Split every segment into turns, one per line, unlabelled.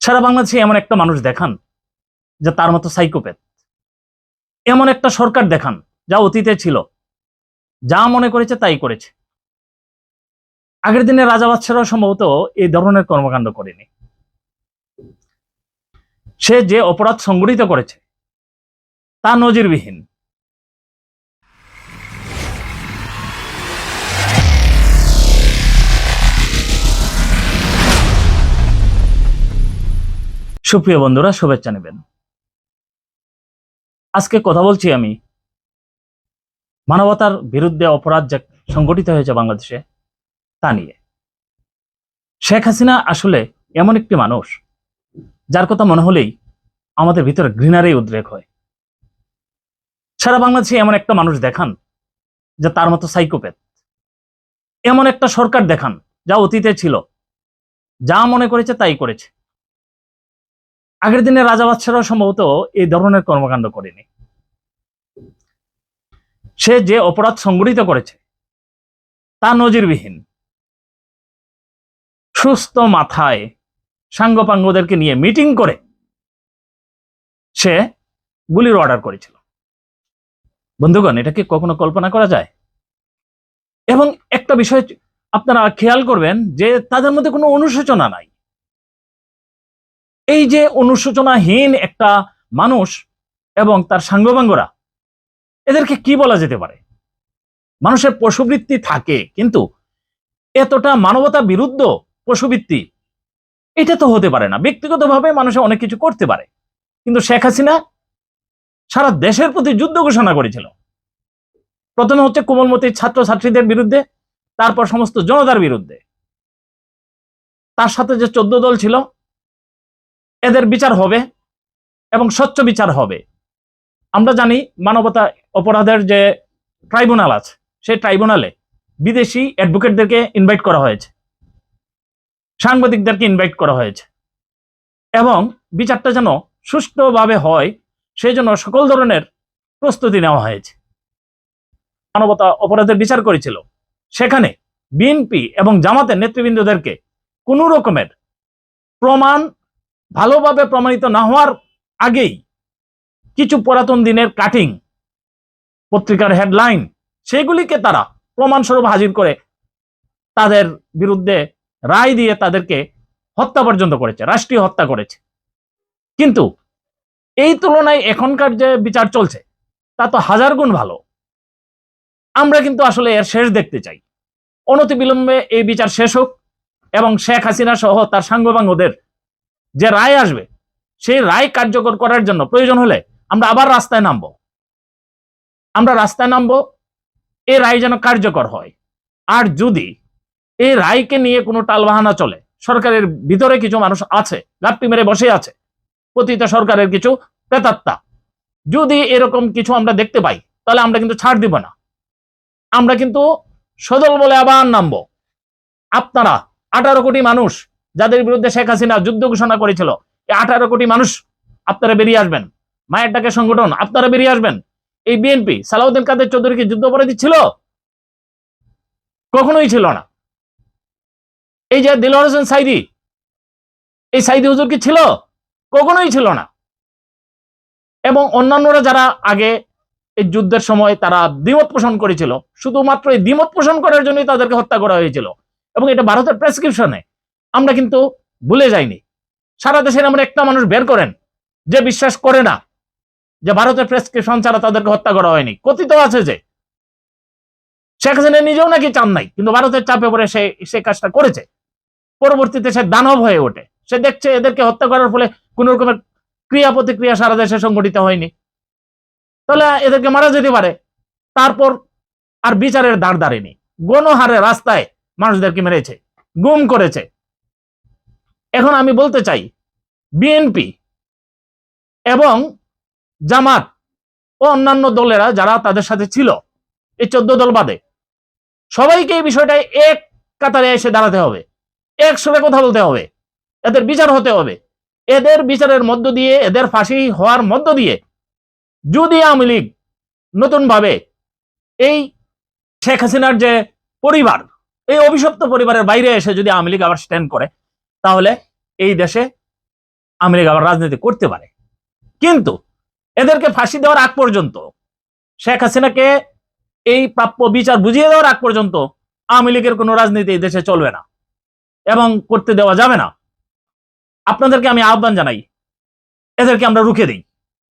সারা বাংলাদেশে এমন একটা মানুষ দেখান যে তার মতো সাইকোপ্যাথ, এমন একটা সরকার দেখান যা অতীতে ছিল, যা মনে করেছে তাই করেছে। আগের দিনে রাজা বাদশাহরা সম্ভবত এই ধরনের কর্মকাণ্ড করেনি। সে যে অপরাধ সংগঠিত করেছে তা নজিরবিহীন। সুপ্রিয় বন্ধুরা, শুভেচ্ছা নেবেন। আজকে কথা বলছি আমি মানবতার বিরুদ্ধে অপরাধ যা সংগঠিত হয়েছে বাংলাদেশে তা নিয়ে। শেখ হাসিনা আসলে এমন একটি মানুষ যার কথা মনে হলেই আমাদের ভিতরে ঘৃণারই উদ্রেক হয়। সারা বাংলাদেশে এমন একটা মানুষ দেখান যে তার মতো সাইকোপ্যাথ, এমন একটা সরকার দেখান যা অতীতে ছিল, যা মনে করেছে তাই করেছে। আগের দিনে রাজা বাদশাহরা সম্ভবত এই ধরনের কর্মকাণ্ড করেনি। সে যে অপরাধ সংগঠিত করেছে তা নজিরবিহীন। সুস্থ মাথায় সাঙ্গপাঙ্গদেরকে নিয়ে মিটিং করে সে গুলির অর্ডার করেছিল। বন্ধুগণ, এটা কি কখনো কল্পনা করা যায়? এবং একটা বিষয় আপনারা খেয়াল করবেন যে তাদের মধ্যে কোনো অনুশোচনা নাই। এই যে অনুশোচনাহীন একটা মানুষ এবং তার সাঙ্গপাঙ্গরা, এদেরকে কি বলা যেতে পারে? মানুষের পশুবৃত্তি থাকে, কিন্তু এতটা মানবতা বিরুদ্ধ পশুবৃত্তি এটা তো হতে পারে না। ব্যক্তিগতভাবে মানুষ অনেক কিছু করতে পারে, কিন্তু শেখ হাসিনা সারা দেশের প্রতি যুদ্ধ ঘোষণা করেছিল। প্রথমে হচ্ছে কোমলমতি ছাত্রছাত্রীদের বিরুদ্ধে, তারপর সমস্ত জনতার বিরুদ্ধে। তার সাথে যে 14 দল ছিল এদের বিচার হবে এবং স্বচ্ছ বিচার হবে। আমরা জানি মানবতা অপরাধের যে ট্রাইব্যুনাল আছে, সেই ট্রাইব্যুনালে বিদেশি অ্যাডভোকেটদেরকে ইনভাইট করা হয়েছে, সাংবাদিকদেরকে ইনভাইট করা হয়েছে, এবং বিচারটা যেন সুষ্ঠুভাবে হয় সেই জন্য সকল ধরনের প্রস্তুতি নেওয়া হয়েছে। মানবতা অপরাধের বিচার করেছিল, সেখানে বিএনপি এবং জামাতের নেতৃবৃন্দদেরকে কোনো রকমের প্রমাণ ভালোভাবে প্রমাণিত না হওয়ার আগেই কিছু পুরাতন দিনের কাটিং, পত্রিকার হেডলাইন, সেগুলিকে তারা প্রমাণস্বরূপ হাজির করে তাদের বিরুদ্ধে রায় দিয়ে তাদেরকে হত্যা পর্যন্ত করেছে, রাষ্ট্রীয় হত্যা করেছে। কিন্তু এই তুলনায় এখনকার যে বিচার চলছে তা তো হাজার গুণ ভালো। আমরা কিন্তু আসলে এর শেষ দেখতে চাই। অনতিবিলম্বে এই বিচার শেষ হোক এবং শেখ হাসিনা সহ তার সাঙ্গপাঙ্গদের যে রায় আসবে সেই রায় কার্যকর করার জন্য প্রয়োজন হলে আমরা আবার রাস্তায় নামবো। এই রায় যেন কার্যকর হয়। আর যদি এই রায়কে নিয়ে কোনো টালবাহানা চলে, সরকারের ভিতরে কিছু মানুষ আছে লাপ্পি মেরে বসে আছে, পতিত সরকারের কিছু প্রেতাত্মা, যদি এরকম কিছু আমরা দেখতে পাই তাহলে আমরা কিন্তু ছাড় দিব না। আমরা কিন্তু সদল বলে আবার নামবো। আপনারা 18 কোটি মানুষ যাদের বিরুদ্ধে শেখ হাসিনা যুদ্ধ ঘোষণা করেছিল, এই 18 কোটি মানুষ আপনারা বেরিয়ে আসবেন। মায়ের ডাকে সংগঠন, আপনারা বেরিয়ে আসবেন। এই বিএনপি সালাউদ্দিন কাদের চৌধুরী কি যুদ্ধ অপরাধী ছিল? কখনোই ছিল না। এই যে দিলওয়ার হোসেন সাইদি, এই সাইদি হুজুর কি ছিল? কখনোই ছিল না। এবং অন্যান্যরা যারা আগে এই যুদ্ধের সময় তারা দ্বিমত পোষণ করেছিল, শুধুমাত্র এই দ্বিমত পোষণ করার জন্যই তাদেরকে হত্যা করা হয়েছিল। এবং এটা ভারতের প্রেসক্রিপশনে, আমরা কিন্তু ভুলে যাইনি। সারা দেশের এমন একটা মানুষ বের করেন যে বিশ্বাস করে না যে ভারতের প্রেসক্রিপশন ছাড়া তাদেরকে হত্যা করা হয়নি। কথিত আছে যে শেখ হাসিনা নিজেও নাকি চান নাই, কিন্তু ভারতের চাপে পড়ে সে কাজটা করেছে। পরবর্তীতে সে দানব হয়ে ওঠে। সে দেখছে এদেরকে হত্যা করার ফলে কোন রকমের ক্রিয়া প্রতিক্রিয়া সারা দেশে সংগঠিত হয়নি, তাহলে এদেরকে মারা যেতে পারে। তারপর আর বিচারের ধার ধারেনি, গণহারে রাস্তায় মানুষদেরকে মেরেছে, গুম করেছে। এখন আমি বলতে চাই, বিএনপি এবং জামাত ও অন্যান্য দলেরা যারা তাদের সাথে ছিল, এই 14 দল বাদে সবাইকে এই বিষয়টায় এক কাতারে এসে দাঁড়াতে হবে, একসাথে কথা বলতে হবে, এদের বিচার হতে হবে। এদের বিচারের মধ্য দিয়ে, এদের ফাঁসি হওয়ার মধ্য দিয়ে যদি আওয়ামী লীগ নতুন ভাবে এই শেখ হাসিনার যে পরিবার, এই অভিশপ্ত পরিবারের বাইরে এসে যদি আওয়ামী লীগ আবার স্ট্যান্ড করে, তাহলে এই দেশে আমেরিকা আবার রাজনীতি করতে পারে, কিন্তু এদেরকে ফাঁসি দেওয়ার আগ পর্যন্ত, শেখ হাসিনাকে এই প্রাপ্য বিচার বুঝিয়ে দেওয়ার আগ পর্যন্ত আওয়ামী লীগের কোনো রাজনীতি দেশে চলবে না এবং করতে দেওয়া যাবে না। আপনাদেরকে আমি আহ্বান জানাই, এদেরকে আমরা রুখে দিই।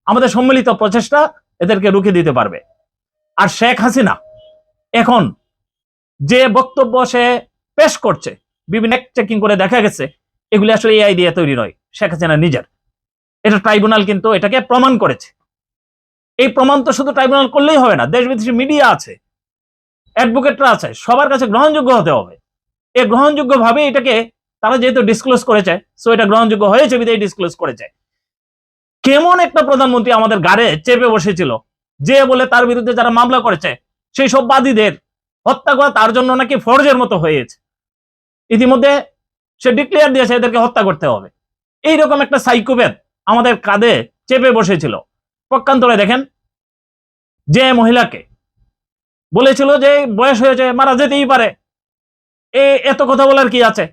আমাদের সম্মিলিত প্রচেষ্টা এদেরকে রুখে দিতে পারবে। আর শেখ হাসিনা এখন যে বক্তব্য সে পেশ করছে, বিভিন্ন চেকিং করে দেখা গেছে এগুলি আসলে এআই দিয়ে তৈরি নয়, শেখ হাসিনা নিজের। এটা ট্রাইব্যুনাল কিন্তু এটাকে প্রমাণ করেছে। এই প্রমাণ তো শুধু ট্রাইব্যুনাল করলেই হবে না, দেশ বিদেশি মিডিয়া আছে, অ্যাডভোকেটরা আছে, সবার কাছে গ্রহণযোগ্য হতে হবে। এই গ্রহণযোগ্য ভাবে এটাকে তারা যেহেতু ডিসক্লোজ করেছে, সো এটা গ্রহণযোগ্য হয়েছে বিধায় ডিসক্লোজ করেছে। কেমন একটা প্রধানমন্ত্রী আমাদের গাড়ে চেপে বসেছিল, যে বলে তার বিরুদ্ধে যারা মামলা করেছে সেই সব বাদীদের হত্যা করা তার জন্য নাকি ফরজের মতো হয়েছে। ইতিমধ্যে সে ডিক্লেয়ার দিয়েছে এদেরকে হত্যা করতে হবে। এইরকম একটা সাইকোপ্যাথ আমাদের কাঁধে চেপে বসেছিল। পক্ষান্তরে দেখেন, যে মহিলাকে বলেছিল যে বয়স হয়েছে, মারা যেতেই পারে, এত কথা বলার কি আছে,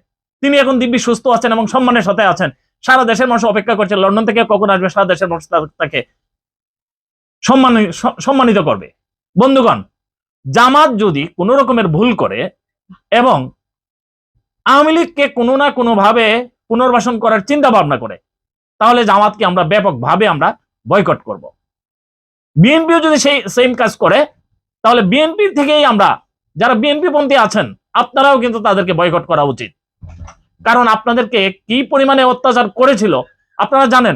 তিনি এখন দিব্যি সুস্থ আছেন এবং সম্মানের সাথে আছেন। সারা দেশের মানুষ অপেক্ষা করছে লন্ডন থেকে কখন আসবে, সারা দেশের মানুষ তাকে সম্মানিত করবে। বন্ধুগণ, জামাত যদি কোনো রকমের ভুল করে এবং আওয়ামী লীগকে কোনো না কোনো ভাবে পুনর্বাসন করার চিন্তা ভাবনা করে, তাহলে জামাতকে আমরা ব্যাপকভাবে আমরা বয়কট করব। বিএনপিও যদি সেই সেম কাজ করে, তাহলে বিএনপি থেকেই আমরা, যারা বিএনপি পন্থী আছেন, আপনারাও কিন্তু তাদেরকে বয়কট করা উচিত। কারণ আপনাদেরকে কি পরিমাণে অত্যাচার করেছিল আপনারা জানেন।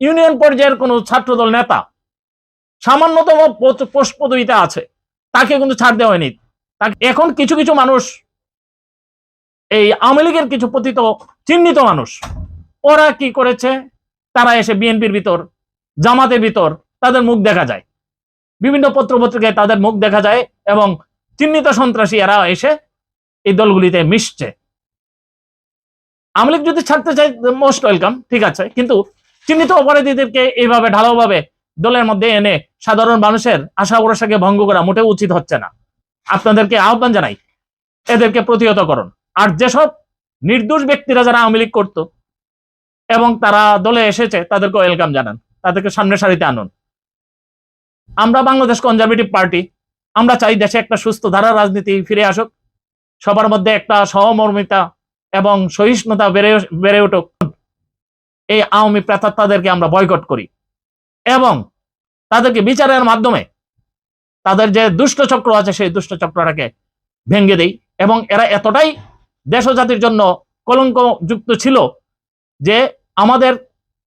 ইউনিয়ন পর্যায়ের কোন ছাত্রদল নেতা সামান্যতম পোস্ট পদবিতে আছে, তাকে কিন্তু ছাড় দেওয়া হয়নি। এখন কিছু কিছু মানুষ, এই আওয়ামী লীগের কিছু পতিত চিহ্নিত মানুষ, ওরা কি করেছে, তারা এসে বিএনপির ভিতর, জামাতের ভিতর তাদের মুখ দেখা যায়, বিভিন্ন পত্র পত্রিকায় তাদের মুখ দেখা যায় এবং চিহ্নিত সন্ত্রাসী এরা এসে এই দলগুলিতে মিশছে। আওয়ামী লীগ যদি ছাড়তে চায় মোস্ট ওয়েলকাম, ঠিক আছে, কিন্তু চিহ্নিত অপরাধীদেরকে এইভাবে ঢালাওভাবে দলের মধ্যে এনে সাধারণ মানুষের আশা ভরসাকে ভঙ্গ করা মোটেও উচিত হচ্ছে না। আপনাদেরকে আহ্বান জানাই, এদেরকে প্রতিহত করুন। আর যেসব নির্দোষ ব্যক্তিরা যারা আওয়ামী লীগ করতো এবং তারা দলে এসেছে, তাদেরকে ওয়েলকাম জানান, তাদেরকে সামনের সারিতে আনুন। আমরা বাংলাদেশ কনজারভেটিভ পার্টি, আমরা চাই দেশে একটা সুস্থ ধারা রাজনীতি ফিরে আসুক, সবার মধ্যে একটা সহমর্মিতা এবং সহিষ্ণুতা বেড়ে উঠুক। এই আওয়ামী প্রেতাত্মাদেরকে আমরা বয়কট করি এবং তাদেরকে বিচারের মাধ্যমে তাদের যে দুষ্ট চক্র আছে সেই দুষ্ট চক্রটাকে ভেঙে দেই। এবং এরা এতটাই দেশ ও জাতির জন্য কলঙ্ক যুক্ত ছিল যে আমাদের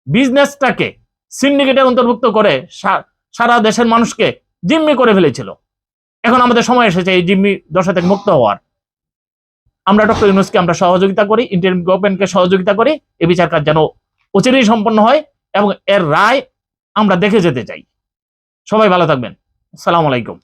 বিজনেসটাকে সিন্ডিকেটে অন্তর্ভুক্ত করে সারা দেশের মানুষকে জিম্মি করে ফেলেছিল। এখন আমাদের সময় এসেছে এই জিম্মি দশা থেকে মুক্ত হওয়ার। আমরা ডক্টর ইউনূসকে আমরা সহযোগিতা করি, ইন্টারিম গভর্নমেন্টকে সহযোগিতা করি, এই বিচার কাজ যেন অচিরেই সম্পন্ন হয় এবং এর রায় আমরা দেখে যেতে চাই। সবাই ভালো থাকবেন। আসসালামু আলাইকুম।